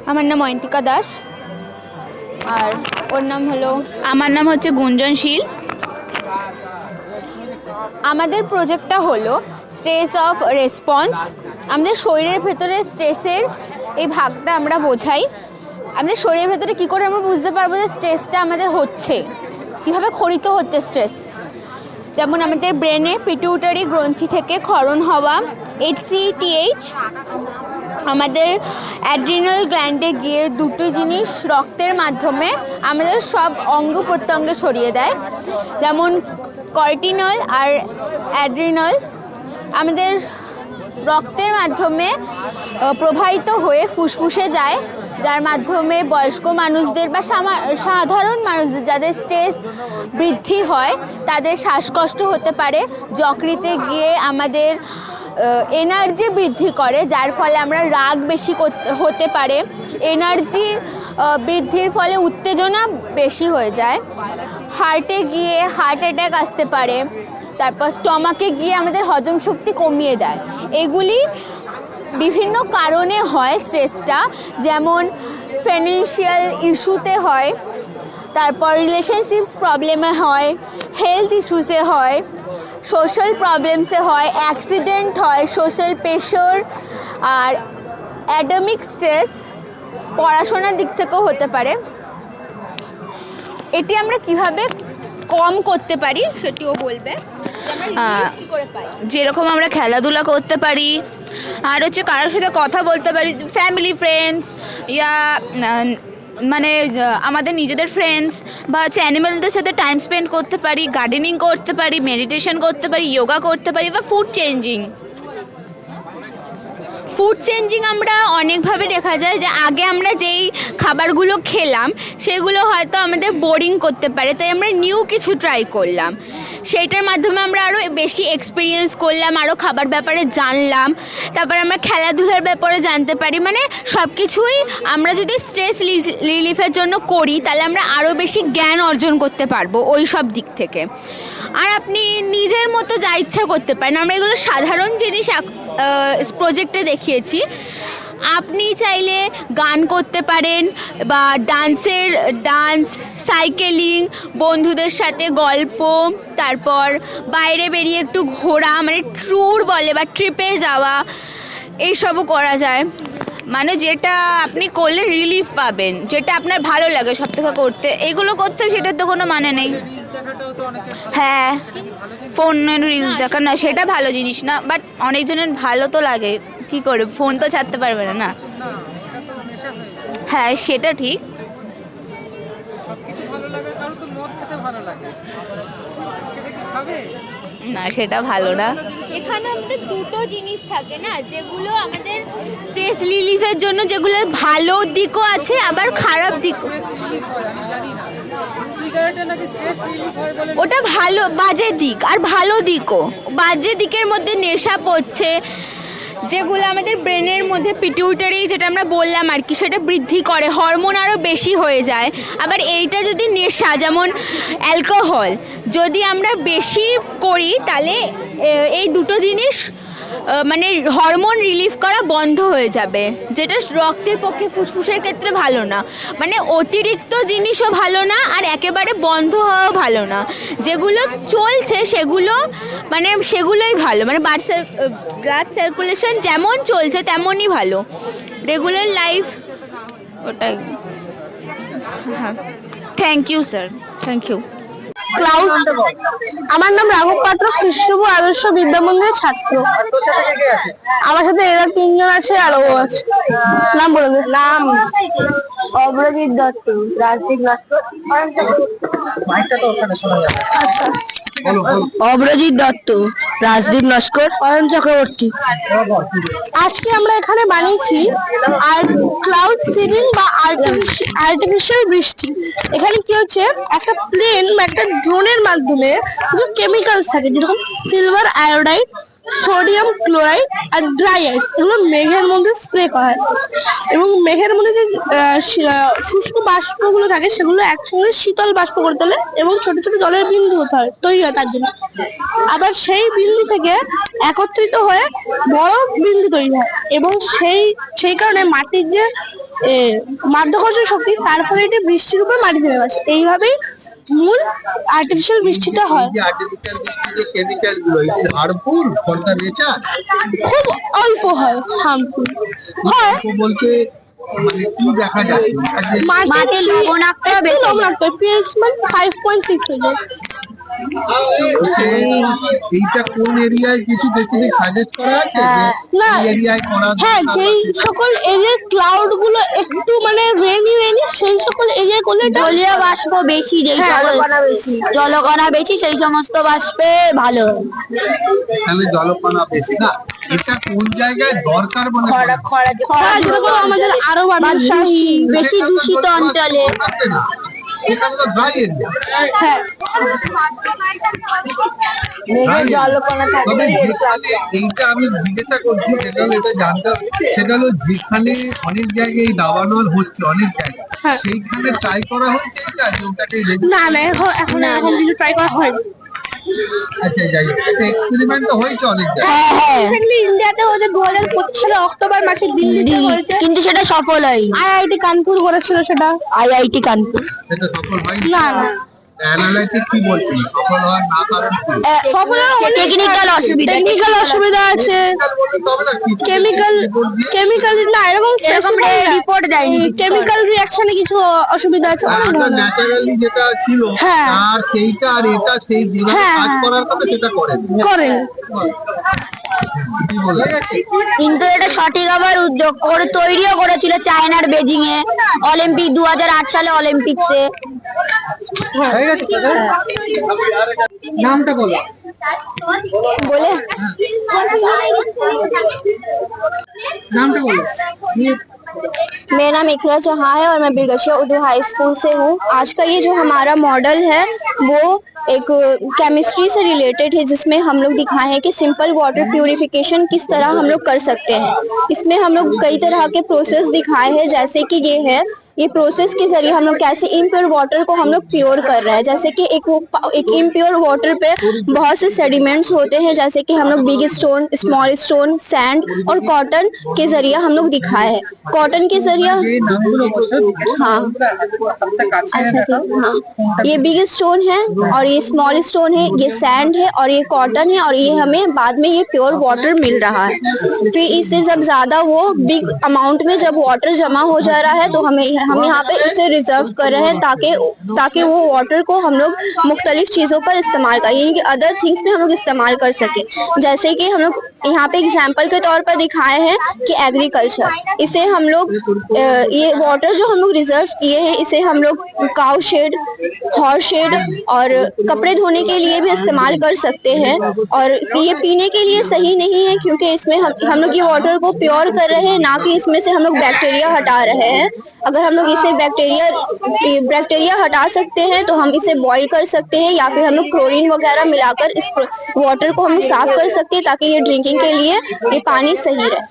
আমার নাম অয়ন্তিকা দাস আর ওর নাম হলো, আমার নাম হচ্ছে গুঞ্জনশীল। আমাদের প্রজেক্টটা হলো স্ট্রেস অফ রেসপন্স। আমাদের শরীরের ভেতরে স্ট্রেসের এই ভাগটা আমরা বোঝাই। আমাদের শরীরের ভেতরে কী করে আমরা বুঝতে পারবো যে স্ট্রেসটা আমাদের হচ্ছে, কীভাবে ক্ষরিত হচ্ছে স্ট্রেস। যেমন আমাদের ব্রেনে পিটিউটারি গ্রন্থি থেকে ক্ষরণ হওয়া HCTH আমাদের অ্যাড্রিনাল গ্ল্যান্ডে গিয়ে দুটো জিনিস রক্তের মাধ্যমে আমাদের সব অঙ্গ প্রত্যঙ্গে ছড়িয়ে দেয়। যেমন কর্টিনল আর অ্যাড্রিনাল আমাদের রক্তের মাধ্যমে প্রবাহিত হয়ে ফুসফুসে যায়, যার মাধ্যমে বয়স্ক মানুষদের বা সাধারণ মানুষদের যাদের স্ট্রেস বৃদ্ধি হয় তাদের শ্বাসকষ্ট হতে পারে। যকৃতে গিয়ে আমাদের এনার্জি বৃদ্ধি করে, যার ফলে আমরা রাগ বেশি হতে পারে। এনার্জি বৃদ্ধির ফলে উত্তেজনা বেশি হয়ে যায়। হার্টে গিয়ে হার্ট অ্যাটাক আসতে পারে। তারপর স্টমাকে গিয়ে আমাদের হজম শক্তি কমিয়ে দেয়। এগুলি বিভিন্ন কারণে হয় স্ট্রেসটা, যেমন ফাইন্যান্সিয়াল ইস্যুতে হয়, তারপর রিলেশনশিপস প্রবলেমে হয়, হেলথ ইস্যুসে হয়, সোশ্যাল প্রবলেমসে হয়, অ্যাক্সিডেন্ট হয়, সোশ্যাল প্রেশার আর অ্যাডমিক স্ট্রেস পড়াশোনার দিক থেকেও হতে পারে। এটি আমরা কিভাবে কম করতে পারি সেটিও বলবে, কি করে পাই। যেরকম আমরা খেলাধুলা করতে পারি, আর হচ্ছে কারোর সাথে কথা বলতে পারি, ফ্যামিলি ফ্রেন্ডস ইয়া মানে আমাদের নিজেদের ফ্রেন্ডস বা হচ্ছে অ্যানিমেলদের সাথে টাইম স্পেন্ড করতে পারি, গার্ডেনিং করতে পারি, মেডিটেশন করতে পারি, যোগা করতে পারি বা ফুড চেঞ্জিং আমরা অনেকভাবে দেখা যায় যে আগে আমরা যেই খাবারগুলো খেলাম সেগুলো হয়তো আমাদের বোরিং করতে পারে, তাই আমরা নিউ কিছু ট্রাই করলাম। সেইটার মাধ্যমে আমরা আরও বেশি এক্সপিরিয়েন্স করলাম, আরও খাবার ব্যাপারে জানলাম। তারপর আমরা খেলাধুলার ব্যাপারে জানতে পারি। মানে সব কিছুই আমরা যদি স্ট্রেস রিলিফের জন্য করি তাহলে আমরা আরও বেশি জ্ঞান অর্জন করতে পারবো ওই সব দিক থেকে। আর আপনি নিজের মতো যা ইচ্ছা করতে পারেন। আমরা এগুলো সাধারণ জিনিস প্রজেক্টে দেখিয়েছি। আপনি চাইলে গান করতে পারেন বা ডান্স, সাইকেলিং, বন্ধুদের সাথে গল্প, তারপর বাইরে বেরিয়ে একটু ঘোরা, মানে ট্যুর বলে বা ট্রিপে যাওয়া, এইসবও করা যায়। মানে যেটা আপনি করলে রিলিফ পাবেন, যেটা আপনার ভালো লাগে সব থেকে করতে, এগুলো করতে সেটার তো কোনো মানে নেই। হ্যাঁ, ফোনের রিলস দেখা না, সেটা ভালো জিনিস না, বাট অনেকজনের ভালো তো লাগে। কি করে, ফোন তো ছাড়তে পারবে না। হ্যাঁ, সেটা ঠিক। না, সেটা ভালো না। এখানে আমাদের দুটো জিনিস থাকে না, যেগুলো আমাদের স্ট্রেস রিলিফের জন্য, যেগুলো ভালো দিকও আছে আবার খারাপ দিকও। ওটা ভালো বাজে দিক, আর ভালো দিকও। বাজে দিকের মধ্যে নেশা পড়ছে, যেগুলো আমাদের ব্রেনের মধ্যে পিটিউটারি, যেটা আমরা বললাম আর কি, সেটা বৃদ্ধি করে, হরমোন আরও বেশি হয়ে যায়। আবার এইটা যদি নেশা, যেমন অ্যালকোহল, যদি আমরা বেশি করি তাহলে এই দুটো জিনিস মানে হরমোন রিলিফ করা বন্ধ হয়ে যাবে, যেটা রক্তের পক্ষে, ফুসফুসের ক্ষেত্রে ভালো না। মানে অতিরিক্ত জিনিসও ভালো না, আর একেবারে বন্ধ হওয়াও ভালো না। যেগুলো চলছে সেগুলোই ভালো। মানে ব্লাড সার্কুলেশন যেমন চলছে তেমনই ভালো, রেগুলার লাইফ, ওটাই। হ্যাঁ, thank you sir, thank you. আমার নাম রাঘব পাত্র, খ্রিস্টপূর্ব আদর্শ বিদ্যামন্দিরের ছাত্র। আমার সাথে এরা তিনজন আছে, আর ও আছে। নাম বলে দে। নাম অগ্রজিৎ দত্ত, রাজদীপ নস্কর। আচ্ছা, অগ্রজিৎ দত্ত, রাজদীপ নস্কর, অয়ন চক্রবর্তী। আজকে আমরা এখানে বানিয়েছি ক্লাউড সিডিং বা আর্টিফিশিয়াল বৃষ্টি। এখানে কি হচ্ছে, একটা প্লেন বা একটা ড্রোনের মাধ্যমে কিছু কেমিক্যালস থাকে, যেরকম সিলভার আয়োডাইড, সোডিয়াম ক্লোরাইড আর ড্রাই আইস, এগুলো মেঘের মধ্যে স্প্রে করা হয় এবং মেঘের মধ্যে যে শুষ্ক বাষ্পগুলো থাকে সেগুলো একসঙ্গে শীতল বাষ্প করে তোলে এবং ছোট ছোট জলের বিন্দু তৈরি হয় তার জন্য। আবার সেই বিন্দু থেকে একত্রিত হয়ে বড় বিন্দু তৈরি হয় এবং সেই কারণে মাটির যে মাধ্যাকর্ষণ শক্তি, তার ফলে এটি বৃষ্টির উপর মাটিতে নেমে আসে। এইভাবেই মূল আর্টিফিশিয়াল বৃষ্টিটা হয়। আর্টিফিশিয়াল বৃষ্টিতে কেমিক্যাল গুলো is harmful for the nature. খুব অল্প হয় হার্মফুল হয় বলতে মানে কি দেখা যায় মাটির লবণাক্ততা বেশি, লবণাক্ত pH মান 5.6 হয়ে যায়। এইটা কোন এরিয়ায় কিছু স্পেসিফিক সাজেস্ট করা আছে যে এই এরিয়ায় করা? হ্যাঁ, যেই সকল এরিয়ার ক্লাউড গুলো একটু মানে রেনি সেই সকল এরিয়ায় করলে জলীয় বাষ্প বেশি, যেই জলকণা বেশি সেই সমস্ত বাষ্পে ভালো। তাহলে জলকণা বেশি না, এটা কোন জায়গায় দরকার বলে খরা যেরকম আমাদের আরো বেশি দূষিত অঞ্চলে। এটা তো ড্রাই এরিয়া। হ্যাঁ, এইটা আমি জিজ্ঞাসা করছি, সেটা হলো এটা জানতে হবে, সেটা হলো যেখানে অনেক জায়গায় দাবানল হচ্ছে অনেক জায়গায়, সেইখানে ট্রাই করা হয়েছে এটা যে ওটাকে না এখন এরকম কিছু ট্রাই করা হয়নি। আচ্ছা, যাই হোক, এটা এক্সপেরিমেন্ট হয়েছে অনেক জায়গায়। ইন্ডিয়াতে হয়েছে 2025 সালে অক্টোবর মাসে দিল্লিতে হয়েছে, কিন্তু সেটা সফল হয়নি। আইআইটি কানপুর করেছিল সেটা। আইআইটি কানপুর এটা সফল হয়নি। না অ্যানালাইটিক কি বলছেন সফল হওয়ার না কারণ কি? সফল টেকনিক্যাল অসুবিধা আছে, কেমিক্যাল না এরকম রিপোর্ট দেয়নি। কেমিক্যাল রিঅ্যাকশনে কিছু অসুবিধা আছে। ন্যাচারালি যেটা ছিল আর সেইটা আর এটা সেই যেভাবে কাজ করার কথা সেটা করেন। কি বলে কিন্তু এটা সঠিক আবার উদ্যোগ করে তৈরিও করেছিল চায়নার বেজিং এ, অলিম্পিক 2008 সালে অলিম্পিক্সে। নামটা বলো। बोले नामটা বলো। मेरा नाम इकरा जहाँ है और मैं बिरगशिया उर्दू हाई स्कूल से हूँ। आज का ये जो हमारा मॉडल है वो एक केमिस्ट्री से रिलेटेड है, जिसमें हम लोग दिखाए हैं कि सिंपल वाटर प्यूरिफिकेशन किस तरह हम लोग कर सकते हैं। इसमें हम लोग कई तरह के प्रोसेस दिखाए हैं, जैसे कि ये प्रोसेस के जरिए हम लोग कैसे इम्प्योर वाटर को हम लोग प्योर कर रहे हैं। जैसे कि एक इम्प्योर वाटर पे बहुत से सेडिमेंट्स होते हैं, जैसे कि हम लोग big stone, small stone, sand और कॉटन के जरिए हम लोग दिखाए हैं। कॉटन के जरिए हाँ अच्छा ठीक हाँ, ये बिग स्टोन है और ये स्मॉल स्टोन है, ये सैंड है और ये कॉटन है, और ये हमें बाद में ये प्योर वाटर मिल रहा है। फिर इससे जब ज्यादा वो बिग अमाउंट में जब वाटर जमा हो जा रहा है तो हम यहाँ पे इसे रिजर्व कर रहे हैं ताकि वो वाटर को हम लोग मुख्तलिफ चीजों पर इस्तेमाल करें, यानी कि अदर थिंग्स में हम लोग इस्तेमाल कर सके। जैसे कि हम लोग यहाँ पे एग्जाम्पल के तौर पर दिखाए हैं कि एग्रीकल्चर, इसे हम लोग ये वाटर जो हम लोग रिजर्व किए हैं इसे हम लोग काउ शेड, हॉर्स शेड और कपड़े धोने के लिए भी इस्तेमाल कर सकते हैं। और ये पीने के लिए सही नहीं है, क्योंकि इसमें हम लोग ये वाटर को प्योर कर रहे हैं, ना कि इसमें से हम लोग बैक्टीरिया हटा रहे हैं। अगर हम लोग इसे बैक्टीरिया हटा सकते हैं तो हम इसे बॉईल कर सकते हैं, या फिर हम लोग क्लोरीन वगैरह मिलाकर इस वाटर को हम साफ कर सकते हैं, ताकि ये ड्रिंकिंग के लिए ये पानी सही रहे।